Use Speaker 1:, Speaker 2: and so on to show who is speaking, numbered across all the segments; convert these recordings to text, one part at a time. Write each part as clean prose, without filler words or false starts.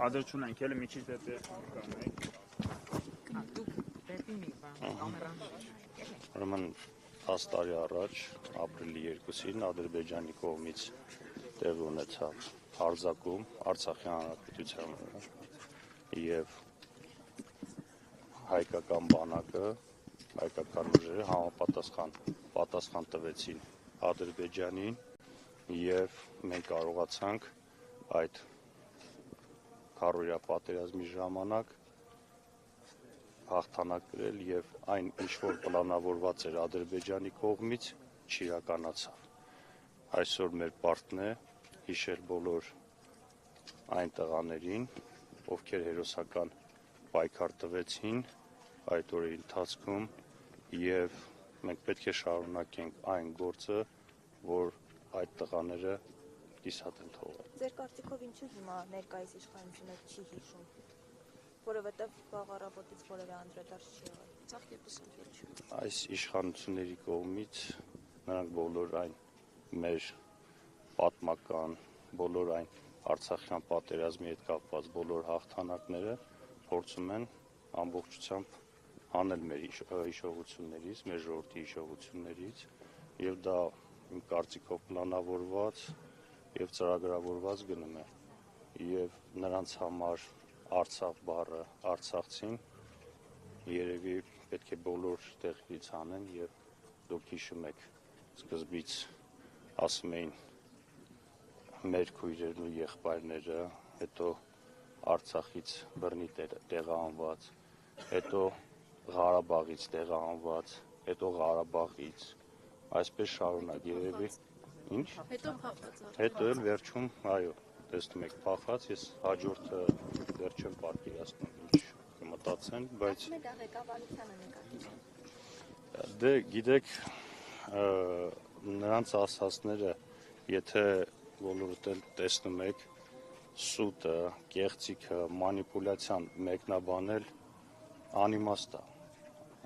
Speaker 1: Ադրություն ենք էլի մի քիչ դեպի
Speaker 2: Ուրեմն 10 տարի առաջ ապրիլի 2-ին Ադրբեջանի կողմից տեղի ունեցավ հարձակում Արցախի հանրապետության վրա եւ հայկական բանակը, հայկական ուժերը պատասխան տվեցին Ադրբեջանին եւ մենք կարողացանք այդ քարոզիա պատերազմի ժամանակ հաղթանակ կրել եւ այն ինչ որ պլանավորված էր Ադրբեջանի կողմից չիրականացավ։ Այսօր մեր պարտն է հիշել բոլոր այն տղաներին, ովքեր հերոսական պայքար տվեցին այդ օրերի ընթացքում եւ մենք պետք է շարունակենք այն գործը, որ այդ տղաները կիսատ են թողել։
Speaker 3: Ձեր կարծիքով ինչու հիմա ներկայիս իշխանությունը չի հիշում, որովհետև վաղ առավոտից որևէ անդրադարձ չի եղել։
Speaker 2: Այս իշխանությունների կողմից նրանք բոլոր այն մեր պատմական, բոլոր այն Արցախյան պատերազմի հետ կապված բոլոր հաղթանակները փորձում են ամբողջությամբ հանել մեր հիշողություններից, մեր ժողովրդի հիշողություններից եւ դա իմ կարծիքով պլանավորված եւ ծրագրավորված գնում է եւ նրանց համար Արցախ բառը, Արցախցին երևի պետք է բոլոր տեղից անեն եւ դուք հիշում եք սկզբից ասում էին մեր քույրերն ու եղբայրները, հետո Արցախից բռնի տեղահանված, հետո Ղարաբաղից տեղահանված, հետո Ղարաբաղից, այսպես շարունակ երևի ինչ? Հետո էլ վերջում, այո, տեսնում եք փախած, ես հաջորդը վերջ չեմ պատկերացնում ինչ կմտածեն, բայց դե գիտեք նրանց ասածները, եթե բոլորդ էլ տեսնում եք սուտը, կեղծիքը, մանիպուլյացիան մեկնաբանել անիմաստ է։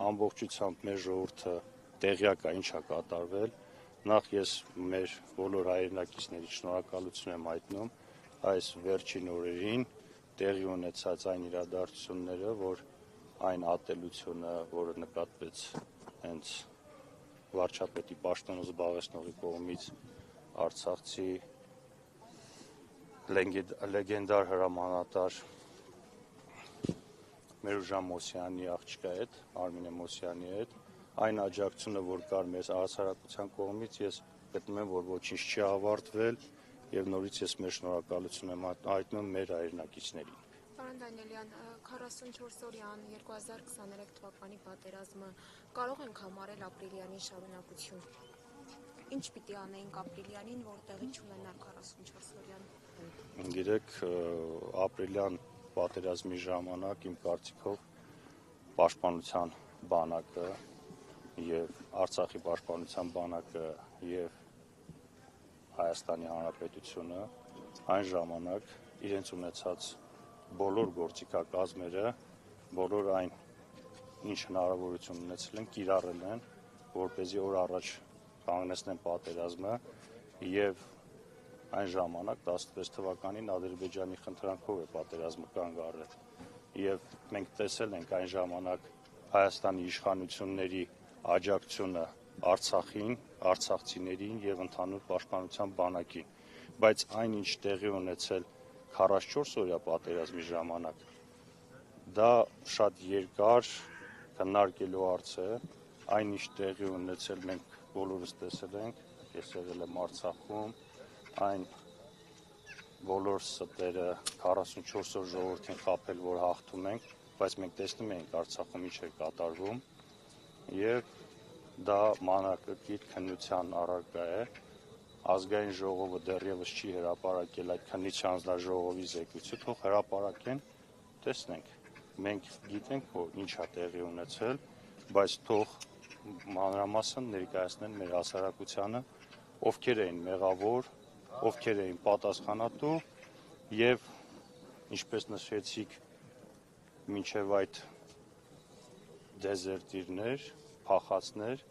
Speaker 2: Ամբողջությամբ մեր ժողովուրդը տեղյակ է ինչա կատարվել։ Նախ ես մեր բոլոր հայրենակիցների շնորհակալություն եմ հայտնում այս վերջին օրերին տեղի ունեցած այն իրադարձությունները, որ այն ատելությունը, որը նկատվեց հենց վարչապետի պաշտոնը զբաղեցնողի կողմից արցախցի լեգենդար հրամանատար Մերուժան Մոսյանի աղջկա հետ, Արմինե Մոսյանի հետ, այն աջակցությունը, որ կար մեր հասարակության կողմից, ես գտնում եմ, որ ոչինչ չի ավարտվել եւ նորից ես մեր շնորհակալություն եմ հայտնում մեր հայրենակիցներին։
Speaker 4: Պարոն Դանիելյան, 44-օրյան 2023 թվականի պատերազմը կարող ենք համարել ապրիլյանի շարունակություն։ Ինչ պիտի անեինք ապրիլյանին, որ տեղի չունենար 44-օրյան։
Speaker 2: Գիտեք, ապրիլյան պատերազմի ժամանակ իմ կարծիքով պաշտպանության բանակը եւ Արցախի պաշտպանության բանակը եւ Հայաստանի Հանրապետությունը այն ժամանակ իրենց ունեցած բոլոր գործիքակազմերը, բոլոր այն ինչ հնարավորություն ունեցել են, կիրառել են, որպեսզի օր առաջ կանգնեցնեն պատերազմը եւ այն ժամանակ 16 թվականին Ադրբեջանի խնդրանքով է պատերազմը կանգ առել եւ մենք տեսել ենք այն ժամանակ Հայաստանի իշխանությունների աջակցությունը Արցախին, արցախցիներին եւ ընդհանուր պաշտպանության բանակին, բայց այնինչ տեղի ունեցել 44-օրյա պատերազմի ժամանակ դա շատ երկար քննարկելու հարց է, այնինչ տեղի ունեցել մենք բոլորս տեսել ենք, ես եղել եմ Արցախում, այն բոլոր ստերը 44 օր ժողովրդին խաբել, որ հաղթում ենք, բայց մենք տեսնում ենք Արցախում ինչ է կատարվում եւ դա մանրակրկիտ քննության առարկա է։ Ազգային ժողովը դեռևս չի հրապարակել այդ քննիչ հանձնաժողովի զեկույցը, թող հրապարակեն, տեսնենք։ Մենք գիտենք, որ ինչ է տեղի ունեցել, բայց թող մանրամասն ներկայացնեն մեր հասարակությանը, ովքեր էին մեղավոր, ովքեր էին պատասխանատու եւ ինչպես նշեցիք, մինչև այդ դեզերտիրներ, փախածներ,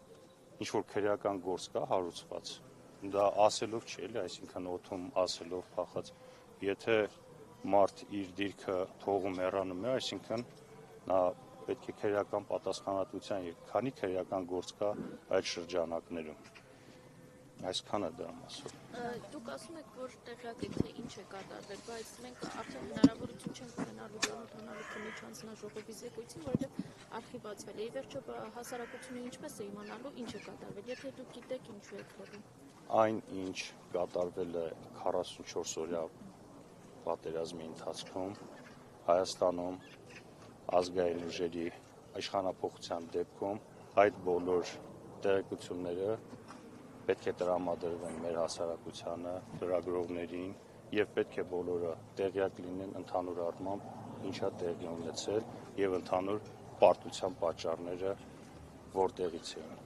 Speaker 2: ինչ որ քրեական գործ կա հարուցված, դա ասելով չի էլի, այսինքն օդում ասելով փախած, եթե մարդ իր դիրքը թողում հեռանում է, այսինքն նա պետք է քրեական պատասխանատվության եւ քանի քրեական գործ կա այդ շրջանակներում։ Այսքանը դրամ ասում։
Speaker 1: Դուք ասում եք, որ տեղյակ եք, թե ինչ է կատարվել, բայց մենք արդեն հնարավորություն չենք ունենալու ծանոթանալու քննիչ հանձնաժողովի զեկույցին, որովհետև արխիվացվել է։ Ի վերջո հասարակությունը ինչպես է իմանալու ինչ է կատարվել, եթե դուք գիտեք ինչու եք լռում։
Speaker 2: Այն, ինչ կատարվել է 44-օրյա պատերազմի ընթացքում Հայաստանում ազգային ուժերի իշխանափոխության դեպքում այդ բոլոր տեղեկությունները պետք է տրամադրվեն մեր հասարակությանը, լրագրողներին եւ պետք է բոլորը տեղյակ լինեն ընդհանուր առմամբ ինչա տեղի ունեցել եւ ընդհանուր պարտության պատճառները որտեղից էին։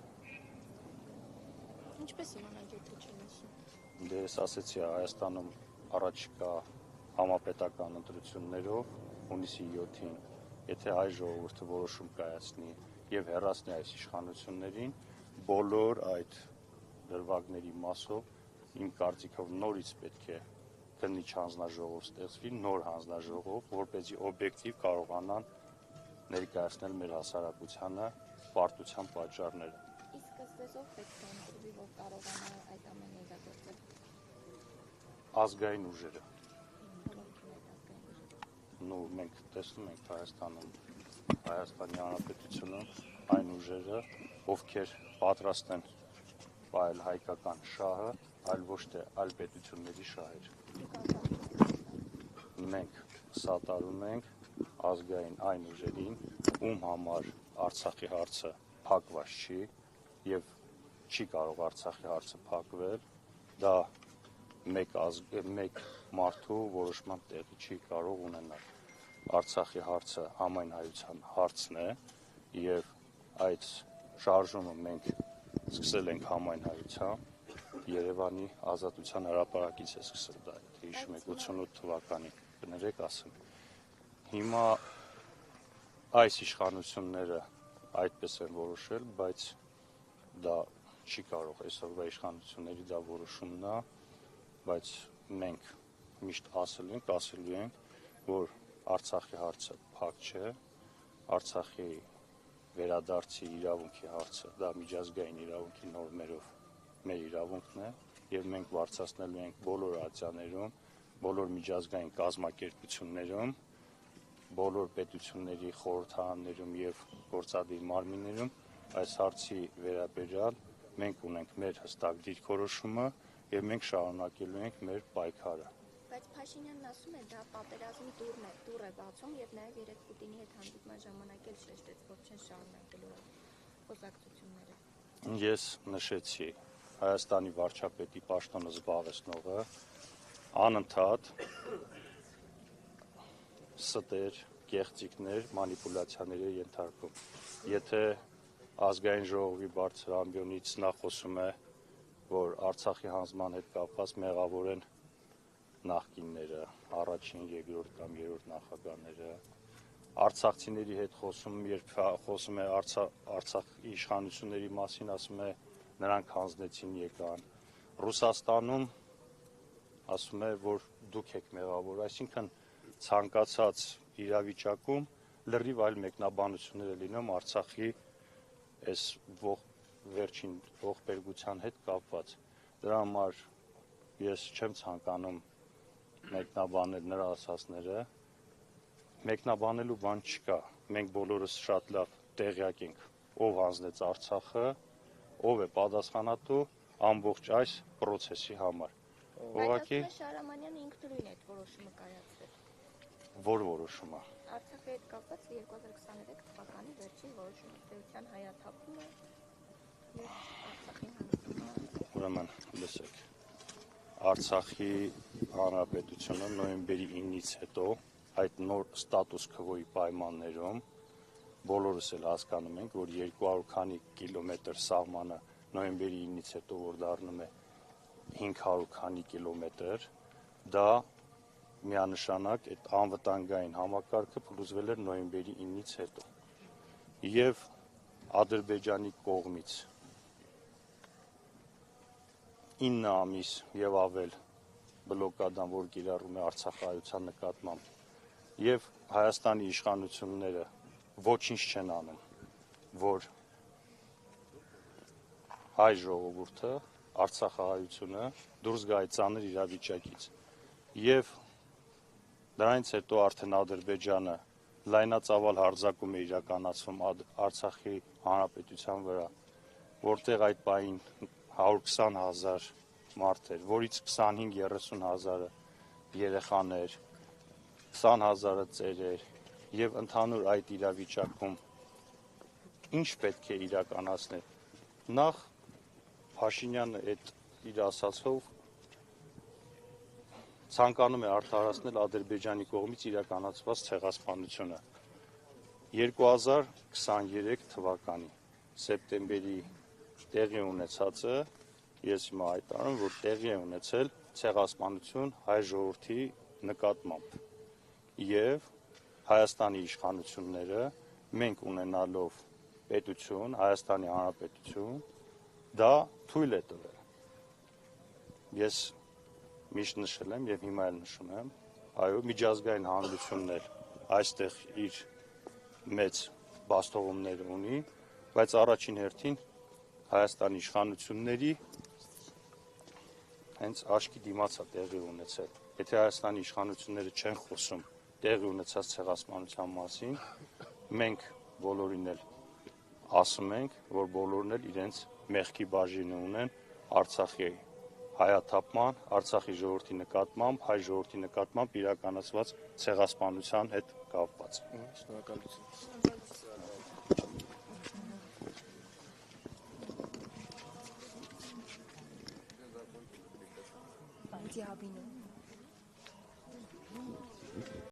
Speaker 1: Ինչպես իմանալ, եթե չեն ասում։
Speaker 2: Դե ես ասեցի, Հայաստանում առաջիկա համապետական ընտրություններով հունիսի 7-ին, եթե հայ ժողովուրդը որոշում կայացնի եւ հեռացնի այս իշխանություններին, բոլոր այդ դրվագների մասով իմ կարծիքով նորից պետք է քննիչ հանձնաժողով ստեղծվի, նոր հանձնաժողով, որպեսզի օբյեկտիվ կարողանան ներկայացնել մեր հասարակությանը պարտության պատճառները։
Speaker 1: Իսկ ըստ ով պետք է ընտրվի, որ կարողանա այդ ամենը իրագործել։
Speaker 2: Ազգային ուժերը։ Ну, մենք տեսնում ենք Հայաստանում, Հայաստանի Հանրապետությունում այն ուժերը, ովքեր պատրաստ են պահել հայկական շահը, այլ ոչ թե այլ պետությունների շահեր։ Մենք սատարում ենք ազգային այն ուժերին, ում համար Արցախի հարցը փակված չի եւ չի կարող Արցախի հարցը փակվել, դա մեկ մարդու որոշման տեղի չի կարող ունենալ։ Արցախի հարցը համայնայության հարցն է եւ այդ շարժումը մենք սկսել ենք համայնայությամբ, Երևանի ազատության հրապարակից է սկսել դա, հիշում եք 88 թվականին, կներեք ասեմ։ Հիմա այս իշխանությունները այդպես են որոշել, բայց դա չի կարող այսօրվա իշխանությունների դա որոշումն է, բայց մենք միշտ ասելու ենք, որ Արցախի հարցը փակ չէ, Արցախի վերադարձի իրավունքի հարցը դա միջազգային իրավունքի նորմերով մեր իրավունքն է եւ մենք բարձրացնելու ենք բոլոր ատյաներում, բոլոր միջազգային կազմակերպություններում, բոլոր պետությունների խորհրդարաններում եւ գործադիր մարմիններում այս հարցի վերաբերյալ մենք ունենք մեր հստակ դիրքորոշումը եւ մենք շարունակելու ենք մեր պայքարը։
Speaker 1: Բայց Փաշինյանն ասում է, դա պատերազմի դուռ է բացում եւ նաեւ երեք Պուտինի հետ հանդիպման ժամանակ էլ շեշտեց, որ չեն շարունակելու խոսակցությունները։
Speaker 2: Ես նշեցի, Հայաստանի վարչապետի պաշտոնը զբաղեցնողը անընդհատ ստեր, կեղծիքներ, մանիպուլյացիաների է ենթարկում։ Եթե ազգային ժողովի բարձր ամբիոնից նա խոսում է, որ Արցախի հանձնման հետ կապված մեղավոր են նախկինները, առաջին, երկրորդ կամ երրորդ նախագահները, արցախցիների հետ խոսում, երբ խոսում է Արցախի իշխանությունների մասին, ասում է նրանք հանձնեցին եկան։ Ռուսաստանում ասում է, որ դուք եք մեղավոր, այսինքն ցանկացած իրավիճակում լրիվ այլ մեկնաբանություններ է լինում Արցախի այս վերջին ողբերգության հետ կապված։ Դրա համար ես չեմ ցանկանում մեկնաբանել նրա ասածները, մեկնաբանելու բան չկա, մենք բոլորս շատ լավ տեղյակ ենք, ով հանձնեց Արցախը, ով է պատասխանատու ամբողջ այս պրոցեսի համար։
Speaker 1: Ուղղակի Շահրամանյանը ինքնուրույն է այդ որոշումը կայացրել։
Speaker 2: Որ որոշումը։
Speaker 1: Արցախի հետ կապված 2023 թվականի վերջին որոշումը պետության հայաթափումը եւ Արցախի հանձնումը։
Speaker 2: Ուրեմն, լսեք, Արցախի հանրապետությունը նոյեմբերի 9-ից հետո այդ նոր ստատուս քվոյի պայմաններում բոլորս էլ հասկանում ենք, որ 200 քանի կիլոմետր սահմանը նոյեմբերի 9-ից հետո որ դառնում է 500 քանի կիլոմետր, դա միանշանակ այդ անվտանգային համակարգը փլուզվել էր նոյեմբերի 9-ից հետո։ Եվ Ադրբեջանի կողմից 9 ամիս եւ ավել բլոկադան, որ կիրառում է Արցախահայության նկատմամբ, եւ Հայաստանի իշխանությունները ոչինչ չեն անում, որ հայ ժողովուրդը, Արցախահայությունը դուրս գա այդ ծանր իրավիճակից, եւ դրանից հետո արդեն Ադրբեջանը լայնածավալ հարձակում է իրականացվում Արցախի հանրապետության վրա, որտեղ այդ պահին 120,000 մարդ էր, որից 25-30,000-ը երեխաներ, 20,000-ը ծերեր, եւ ընդհանուր այդ իրավիճակում ինչ պետք է իրականացնել։ Նախ Փաշինյանը այդ իր ասածով ցանկանում է արդարացնել Ադրբեջանի կողմից իրականացված ցեղասպանությունը։ 2023 թվականի սեպտեմբերի տեղի ունեցածը, ես հիմա հայտարարում, որ տեղի է ունեցել ցեղասպանություն հայ ժողովրդի նկատմամբ, եւ Հայաստանի իշխանությունները, մենք ունենալով պետություն, Հայաստանի Հանրապետություն, դա թույլ է տվել։ Ես միշտ նշել եմ եւ հիմա էլ նշում եմ, այո, միջազգային հանրությունն էլ այստեղ իր մեծ բաստողումներ ունի, բայց առաջին հերթին Հայաստանի իշխանությունների հենց աչքի դիմաց է տեղի ունեցել։ Եթե Հայաստանի իշխանությունները չեն խոսում տեղի ունեցած ցեղասպանության մասին, մենք բոլորին էլ ասում ենք, որ բոլորն էլ իրենց մեղքի բաժինը ունեն Արցախի հայաթափման, Արցախի ժողովրդի նկատմամբ, հայ ժողովրդի նկատմամբ իրականացված ցեղասպանության հետ կապված։
Speaker 3: Շնորհակալություն։